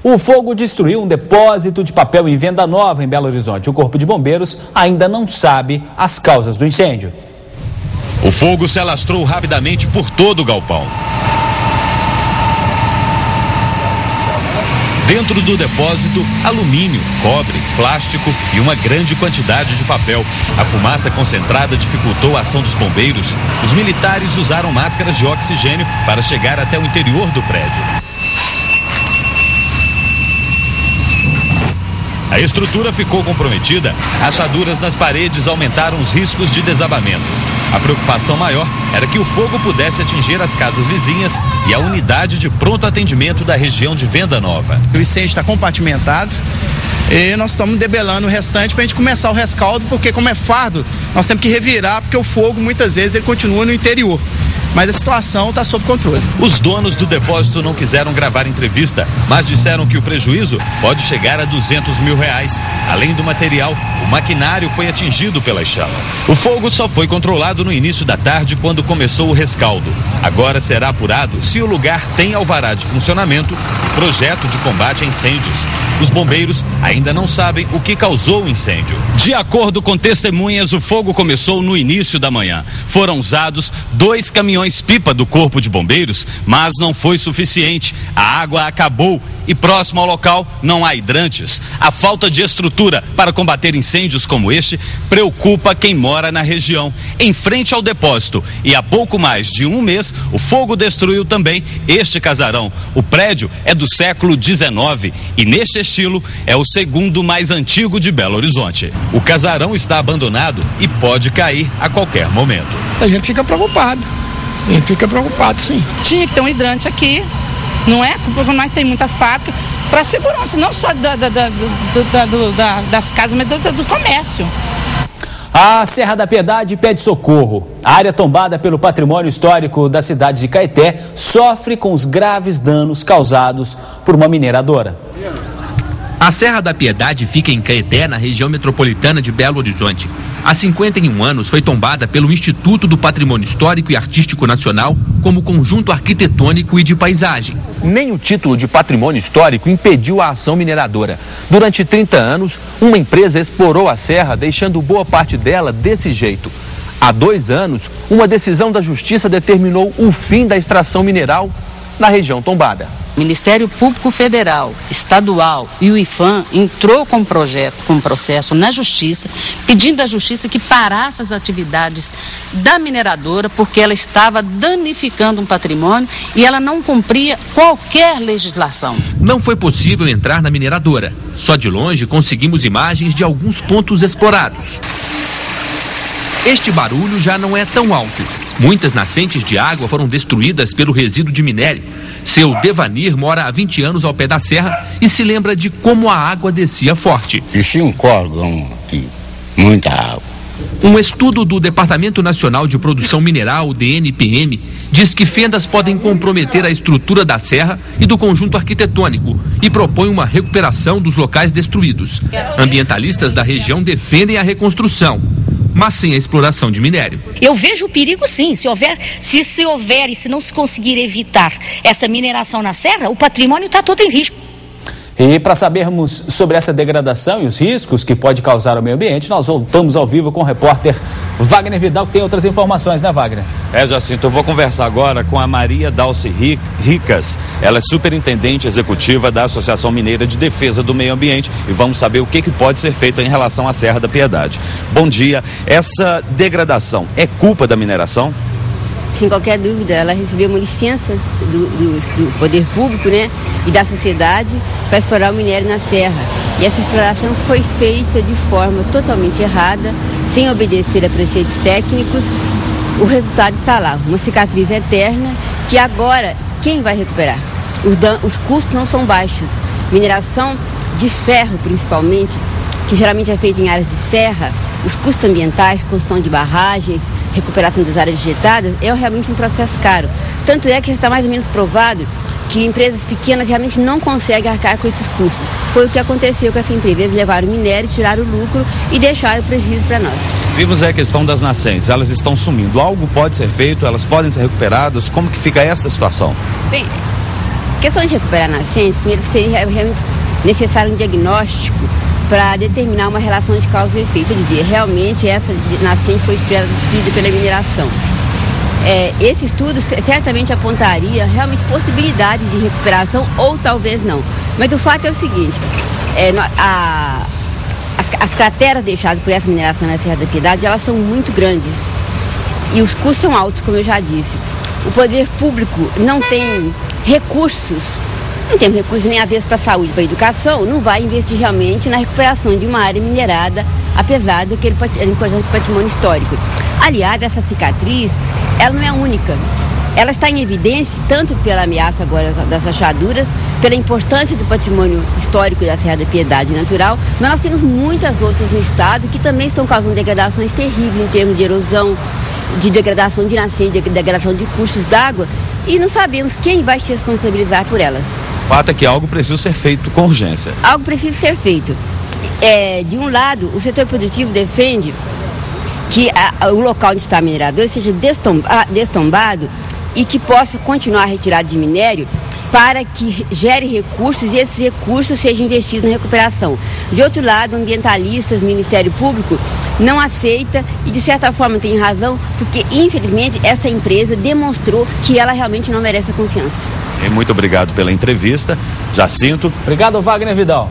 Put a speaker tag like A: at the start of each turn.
A: O fogo destruiu um depósito de papel em Venda Nova, em Belo Horizonte. O Corpo de Bombeiros ainda não sabe as causas do incêndio.
B: O fogo se alastrou rapidamente por todo o galpão. Dentro do depósito, alumínio, cobre, plástico e uma grande quantidade de papel. A fumaça concentrada dificultou a ação dos bombeiros. Os militares usaram máscaras de oxigênio para chegar até o interior do prédio. A estrutura ficou comprometida, rachaduras nas paredes aumentaram os riscos de desabamento. A preocupação maior era que o fogo pudesse atingir as casas vizinhas e a unidade de pronto atendimento da região de Venda Nova.
C: O incêndio está compartimentado e nós estamos debelando o restante para a gente começar o rescaldo, porque como é fardo, nós temos que revirar, porque o fogo muitas vezes ele continua no interior. Mas a situação está sob controle.
B: Os donos do depósito não quiseram gravar entrevista, mas disseram que o prejuízo pode chegar a R$200 mil. Além do material, o maquinário foi atingido pelas chamas. O fogo só foi controlado no início da tarde, quando começou o rescaldo. Agora será apurado se o lugar tem alvará de funcionamento, projeto de combate a incêndios. Os bombeiros ainda não sabem o que causou o incêndio. De acordo com testemunhas, o fogo começou no início da manhã. Foram usados 2 caminhões-pipa do Corpo de Bombeiros, mas não foi suficiente. A água acabou e próximo ao local não há hidrantes. A falta de estrutura para combater incêndios como este preocupa quem mora na região. Em frente ao depósito e há pouco mais de um mês, o fogo destruiu também este casarão. O prédio é do século XIX e neste estilo é o segundo mais antigo de Belo Horizonte. O casarão está abandonado e pode cair a qualquer momento.
D: A gente fica preocupado. Sim.
E: Tinha que ter um hidrante aqui, não é? Porque nós tem muita fábrica para segurança, não só das casas, mas do comércio.
A: A Serra da Piedade pede socorro. A área tombada pelo patrimônio histórico da cidade de Caeté sofre com os graves danos causados por uma mineradora.
F: A Serra da Piedade fica em Caeté, na região metropolitana de Belo Horizonte. Há 51 anos foi tombada pelo Instituto do Patrimônio Histórico e Artístico Nacional como conjunto arquitetônico e de paisagem. Nem o título de patrimônio histórico impediu a ação mineradora. Durante 30 anos, uma empresa explorou a serra, deixando boa parte dela desse jeito. Há 2 anos, uma decisão da Justiça determinou o fim da extração mineral na região tombada.
G: Ministério Público Federal, Estadual e o IPHAN entrou com processo na Justiça, pedindo à Justiça que parasse as atividades da mineradora, porque ela estava danificando um patrimônio e ela não cumpria qualquer legislação.
F: Não foi possível entrar na mineradora. Só de longe conseguimos imagens de alguns pontos explorados. Este barulho já não é tão alto. Muitas nascentes de água foram destruídas pelo resíduo de minério. Seu Devanir mora há 20 anos ao pé da serra e se lembra de como a água descia forte.
H: Existia um córrego aqui, muita água.
F: Um estudo do Departamento Nacional de Produção Mineral, DNPM, diz que fendas podem comprometer a estrutura da serra e do conjunto arquitetônico e propõe uma recuperação dos locais destruídos. Ambientalistas da região defendem a reconstrução, mas sem a exploração de minério.
I: Eu vejo o perigo sim, se houver e se não se conseguir evitar essa mineração na serra, o patrimônio está todo em risco.
A: E para sabermos sobre essa degradação e os riscos que pode causar ao meio ambiente, nós voltamos ao vivo com o repórter Wagner Vidal, que tem outras informações, né, Wagner?
B: Jacinto, eu vou conversar agora com a Maria Dalci Ricas. Ela é superintendente executiva da Associação Mineira de Defesa do Meio Ambiente e vamos saber o que pode ser feito em relação à Serra da Piedade. Bom dia. Essa degradação é culpa da mineração?
J: Sem qualquer dúvida, ela recebeu uma licença do poder público, né, e da sociedade para explorar o minério na serra. E essa exploração foi feita de forma totalmente errada, sem obedecer a preceitos técnicos. O resultado está lá, uma cicatriz eterna que agora quem vai recuperar? Os custos não são baixos. Mineração de ferro, principalmente, que geralmente é feita em áreas de serra, os custos ambientais, construção de barragens, recuperação das áreas vegetadas, é realmente um processo caro. Tanto é que já está mais ou menos provado que empresas pequenas realmente não conseguem arcar com esses custos. Foi o que aconteceu com essa empresa. Eles levaram o minério, tiraram o lucro e deixaram o prejuízo para nós.
B: Vimos a questão das nascentes, elas estão sumindo. Algo pode ser feito, elas podem ser recuperadas. Como que fica esta situação?
J: Bem, questão de recuperar nascentes, primeiro seria realmente necessário um diagnóstico para determinar uma relação de causa e efeito, dizer, realmente essa nascente foi destruída pela mineração. Esse estudo certamente apontaria realmente possibilidade de recuperação ou talvez não. Mas o fato é o seguinte, as crateras deixadas por essa mineração na Serra da Piedade, elas são muito grandes e os custos são altos, como eu já disse. O poder público não tem recursos, nem às vezes para a saúde, para a educação, não vai investir realmente na recuperação de uma área minerada, apesar daquele importante patrimônio histórico. Aliás, essa cicatriz, ela não é única. Ela está em evidência tanto pela ameaça agora das rachaduras, pela importância do patrimônio histórico da Serra da Piedade natural, mas nós temos muitas outras no estado que também estão causando degradações terríveis em termos de erosão, de degradação de nascente, de degradação de cursos d'água, e não sabemos quem vai se responsabilizar por elas.
B: O fato é que algo precisa ser feito com urgência.
J: Algo precisa ser feito. De um lado, o setor produtivo defende que o local onde está a mineradora seja destombado e que possa continuar a retirada de minério para que gere recursos e esses recursos sejam investidos na recuperação. De outro lado, ambientalistas, Ministério Público, não aceita e de certa forma tem razão, porque infelizmente essa empresa demonstrou que ela realmente não merece a confiança.
B: Muito obrigado pela entrevista, Jacinto.
A: Obrigado, Wagner Vidal.